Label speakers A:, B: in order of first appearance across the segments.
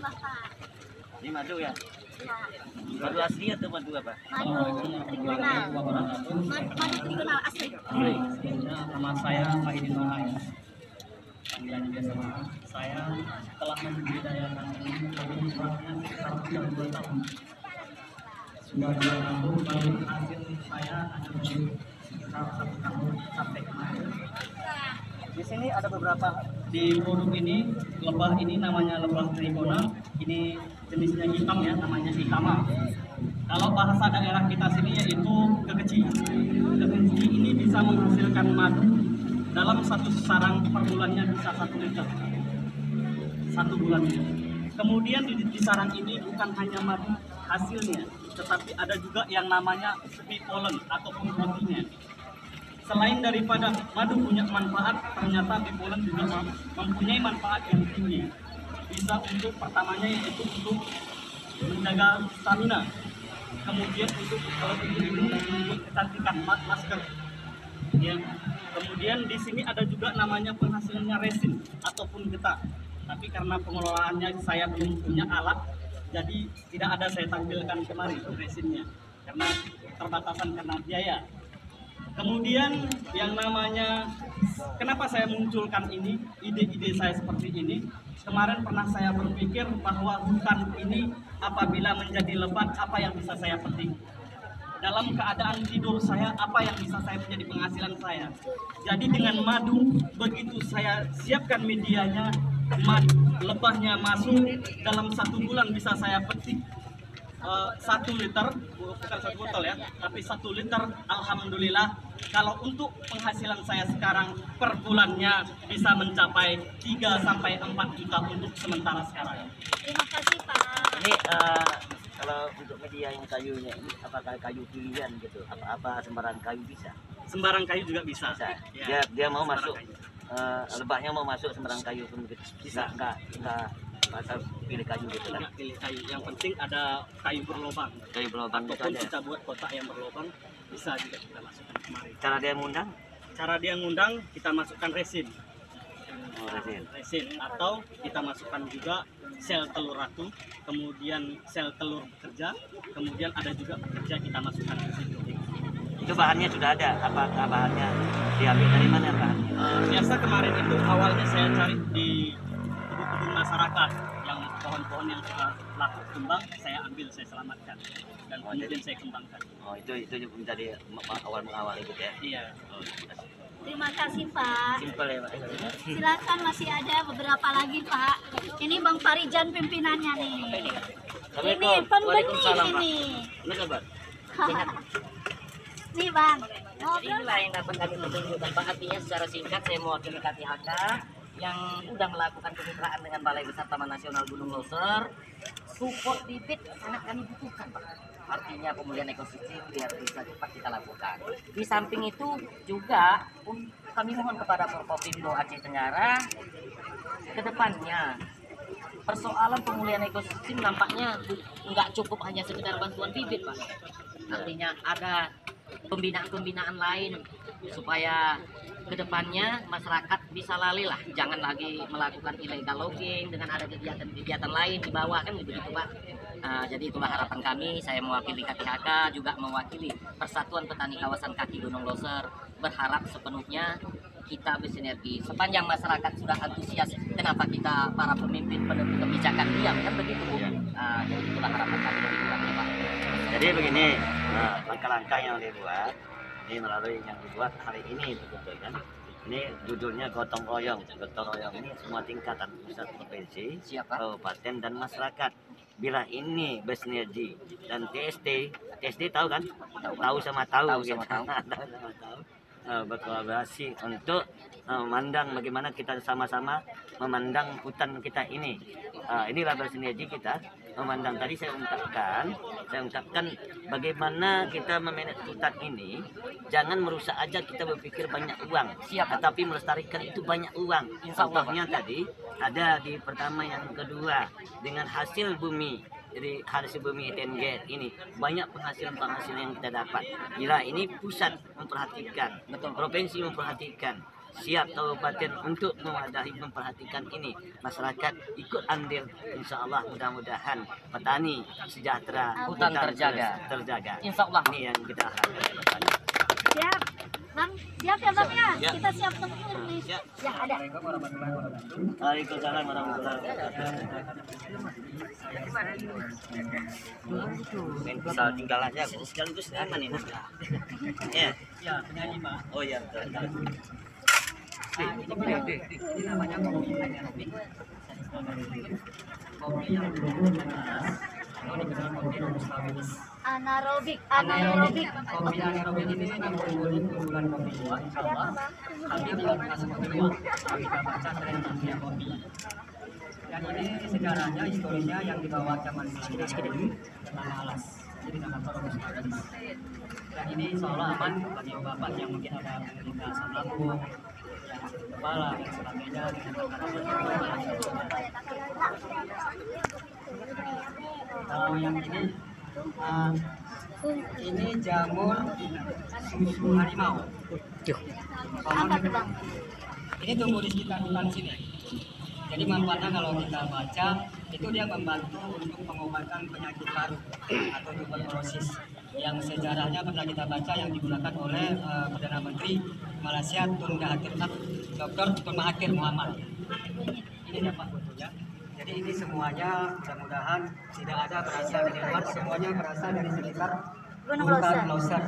A: Bapak.
B: Ini madu ya?
A: Ya.
B: Madu asli atau madu apa?
A: Madu trigonal. Madu trigonal asli.
C: Nama saya Pak Idin Nohai. Panggilannya biasa Pak. Saya telah membudidayakan ini kurangnya sekitar 2 tahun. Sudah 2 tahun, baru hasil saya ada sekitar 1 tahun sampai kemarin. Di sini ada beberapa di produk ini, lebah ini namanya lebah trigonal. Ini jenisnya hitam ya, namanya hitama. Kalau bahasa daerah kita sini yaitu kekeci. Kekeci ini bisa menghasilkan madu dalam satu sarang per bulannya bisa 1 liter. 1 bulannya. Kemudian di sarang ini bukan hanya madu hasilnya, tetapi ada juga yang namanya bee pollen ataupun rotinya. Selain daripada madu punya manfaat, ternyata bee pollen juga mempunyai manfaat yang tinggi. Bisa untuk pertamanya yaitu untuk menjaga stamina, kemudian untuk kecantikan masker. Ya. Kemudian di sini ada juga namanya penghasilnya resin ataupun getah. Tapi karena pengelolaannya saya belum punya alat, jadi tidak ada saya tampilkan kemarin resinnya karena terbatasan karena biaya. Kemudian yang namanya, kenapa saya munculkan ini, ide-ide saya seperti ini. Kemarin pernah saya berpikir bahwa hutan ini apabila menjadi lebat, apa yang bisa saya petik. Dalam keadaan tidur saya, apa yang bisa saya menjadi penghasilan saya. Jadi dengan madu, begitu saya siapkan medianya, lebahnya masuk, dalam 1 bulan bisa saya petik 1 liter, bukan 1 botol ya, tapi 1 liter. Alhamdulillah, kalau untuk penghasilan saya sekarang per bulannya bisa mencapai 3 sampai 4 juta untuk sementara sekarang.
A: Terima kasih Pak.
B: Ini kalau untuk media yang kayunya ini apakah kayu pilihan gitu? Apa sembarang kayu bisa?
C: Sembarang kayu juga bisa.
B: Ya. Dia mau
C: sembarang
B: masuk, lebahnya mau masuk sembarang kayu pun bisa. Enggak asal pilih kayu gitu kan?
C: Enggak pilih kayu. Yang penting ada kayu berlubang.
B: Kayu berlubang itu
C: Ataupun
B: aja.
C: kita buat kotak yang berlubang, bisa juga kita masukkan kemari.
B: Cara dia ngundang?
C: Cara dia ngundang, kita masukkan resin.
B: Oh, resin.
C: Atau kita masukkan juga sel telur ratu, kemudian sel telur bekerja, kemudian ada juga bekerja kita masukkan ke situ.
B: Itu bahannya sudah ada. Apa bahannya diambil dari mana bahannya?
C: Biasa kemarin itu awalnya saya cari di kebun masyarakat yang pohon-pohon yang sudah laku kembang, saya ambil, saya selamatkan dan kemudian saya kembangkan.
B: Oh, itu menjadi awal mengawal itu ya?
C: Iya.
B: Oh,
A: Terima kasih Pak.
B: simpel ya Pak.
A: Silakan, masih ada beberapa lagi Pak. Ini Bang Farijan pimpinannya nih. Ini pembeli ini.
B: Ini kabar?
A: Nih Bang.
D: Jadi inilah yang dapat kami pertunjukkan Pak. Artinya secara singkat saya mewakili KTHK yang sudah melakukan kemitraan dengan Balai Besar Taman Nasional Gunung Loser. Support bibit sangat kami butuhkan Pak. Artinya pemulihan ekosistem biar bisa cepat kita lakukan. Di samping itu juga kami mohon kepada Forkopimdo Aceh Tenggara ke depannya persoalan pemulihan ekosistem nampaknya nggak cukup hanya sekedar bantuan bibit Pak. Artinya ada pembinaan-pembinaan lain supaya kedepannya masyarakat bisa lalai lah, jangan lagi melakukan illegal logging dengan ada kegiatan-kegiatan lain di bawah kan begitu Pak. Jadi itulah harapan kami. Saya mewakili KTHK juga mewakili Persatuan Petani Kawasan Kaki Gunung Loser, berharap sepenuhnya kita bersinergi. Sepanjang masyarakat sudah antusias, kenapa kita para pemimpin penentu kebijakan diam kan begitu Bu. Jadi itulah harapan kami lebih kurangnya Pak.
B: Jadi begini, langkah-langkah yang dibuat ini melalui yang dibuat hari ini betul kan? Ini judulnya gotong royong. Gotong royong ini semua tingkatan pusat, provinsi, kabupaten dan masyarakat. Bila ini bersinergi dan TST tahu kan? Tahu sama tahu gitu. Berkolaborasi untuk memandang bagaimana kita sama-sama memandang hutan kita ini. Inilah bersinergi kita memandang. Tadi saya ungkapkan bagaimana kita memanage hutan ini. Jangan merusak aja kita berpikir banyak uang, tetapi melestarikan itu banyak uang. Contohnya tadi ada di pertama, yang kedua dengan hasil bumi. Jadi hasil bumi Etengger ini banyak penghasilan yang kita dapat. Bila ini pusat memperhatikan, provinsi memperhatikan, siap kabupaten untuk mewadahi memperhatikan ini. Masyarakat ikut andil, insya Allah mudah-mudahan petani sejahtera,
D: Hutan terjaga. Insya Allah.
B: Ini yang kita harapkan.
A: Siap. Bang, siap ya Bang ya?
B: Siap.
A: Kita siap tempur nih.
B: Siap.
A: Ya ada.
B: Waalaikumsalam warahmatullahi wabarakatuh. Bisa tinggal aja, sekaligus aman ini. Ya.
C: Ya, penyanyi Pak.
B: Oh iya.
C: Nah, ini namanya kopi anaerobik. Kopi yang belum panas, atau dikenal kopi robusta wilis.
A: Anaerobik.
C: Kopi anaerobik ini unggulan kopi luwak, insya Allah. Tapi bukan masuk kopi luwak. Kita baca tren dunia kopi. Dan ini sejarahnya, historisnya yang dibawa zaman Belanda dulu, nama alas. Jadi nama robusta wilis. Dan ini seolah aman bagi bapak yang mungkin ada penderita asam lambung, yang sakit kepala dan sebagainya. Kalau yang ini jamur susu harimau.
A: Apa tuh Bang?
C: Ini tumbuh di sekitar hutan sini. Jadi manfaatnya kalau kita baca itu dia membantu untuk pengobatan penyakit paru atau tuberkulosis yang sejarahnya pernah kita baca yang digunakan oleh Perdana Menteri Malaysia Tun Mahathir, Dr. Tun Mahathir Muhammad. Ini dapat fotonya. Jadi ini semuanya mudah-mudahan tidak ada berasal dari luar, semuanya berasal dari sekitar
A: Gunung
C: hutan
A: Loser.
C: Loser.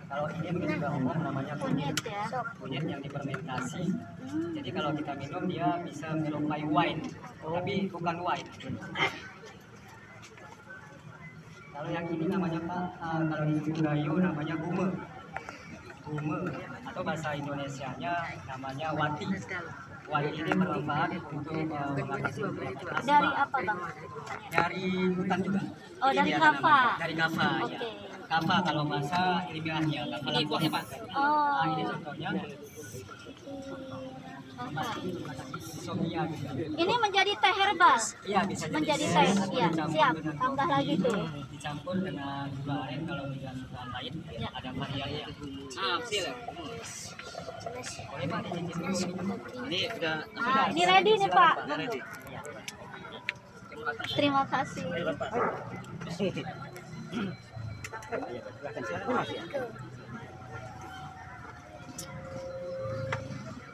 C: Kalau ini mungkin sudah umum namanya
A: Kunyit ya.
C: kunyit yang difermentasi. Jadi kalau kita minum dia bisa menyerupai wine, tapi bukan wine. Kalau yang ini namanya Pak, kalau di suku Gayo namanya gume. Gume atau bahasa Indonesianya namanya wati. Wati ini bermanfaat untuk mengatasi penyakit asma.
A: Dari apa Bang?
C: Dari hutan juga.
A: Oh,
C: Ini
A: dari
C: dia
A: kava.
C: namanya. Dari kava ya.
A: Oke.
C: Kava kalau bahasa ilmiahnya. Kava buahnya Pak.
A: Oh.
C: Nah, ini contohnya. Insomnia juga.
A: Ini menjadi teh herbal.
C: Iya bisa jadi
A: Menjadi
C: es
A: teh.
C: atau
A: Iya,
C: dicampur
A: siap.
C: dengan
A: Tambah
C: kopi.
A: lagi tuh.
C: Dicampur dengan gula aren kalau tidak suka lain.
A: Ya.
C: Ada variannya. Boleh Pak dicicip dulu.
B: Ini udah
A: Nah, ini ready nih Pak.
B: udah ready.
A: Terima kasih.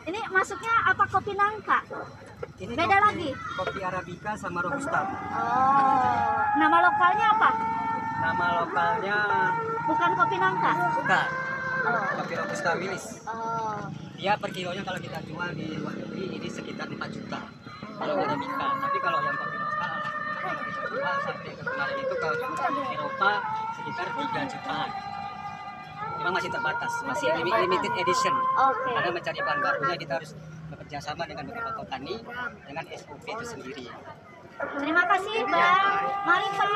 A: Ini masuknya apa kopi nangka?
C: Ini
A: Beda
C: kopi-
A: lagi?
C: Kopi Arabica sama Robusta.
A: Oh, nama lokalnya apa?
C: Nama lokalnya
A: Bukan kopi nangka.
C: bukan.
A: Oh,
C: Kopi Robusta Wilis.
A: oh.
C: Dia per kilonya kalau kita jual di luar negeri ini sekitar 4 juta. Kalau Arabica. Tapi kalau yang kopi lokal kalau kita jual sampai ke kemarin itu ke Eropa sekitar 3 jutaan. Memang masih terbatas, masih limited edition.
A: Oke.
C: Karena mencari bahan bakunya kita harus bekerja sama dengan beberapa petani dengan SOP itu sendiri.
A: Terima kasih Bang. Mari Pak.